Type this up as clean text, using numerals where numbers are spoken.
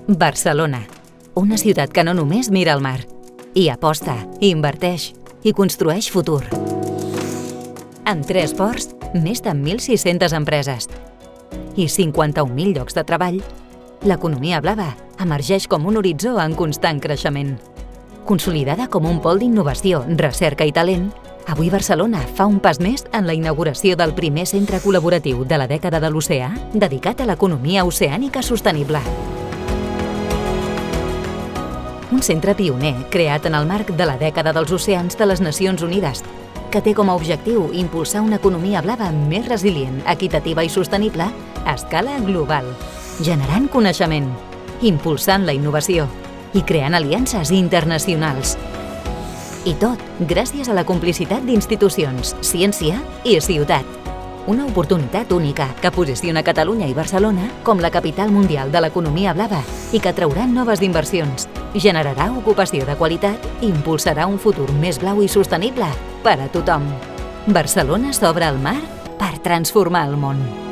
Barcelona, una ciutat que no només mira al mar, hi aposta, hi inverteix i construeix futur. Amb 3 ports, més de 1.600 empreses i 51.000 llocs de treball, l'economia blava emergeix com un horitzó en constant creixement. Consolidada com un pol d'innovació, recerca i talent, avui Barcelona fa un pas més en la inauguració del primer centre col·laboratiu de la dècada de l'oceà dedicat a l'economia oceànica sostenible. Un centre pioner creat en el marc de la dècada dels oceans de les Nacions Unides, que té com a objectiu impulsar una economia blava més resilient, equitativa i sostenible a escala global, generant coneixement, impulsant la innovació i creant aliances internacionals. I tot gràcies a la complicitat d'institucions, ciència i ciutat. Una oportunitat única que posiciona Catalunya i Barcelona com la capital mundial de l'economia blava i que atraurà noves inversions, generarà ocupació de qualitat i impulsarà un futur més blau i sostenible per a tothom. Barcelona s'obre al mar per transformar el món.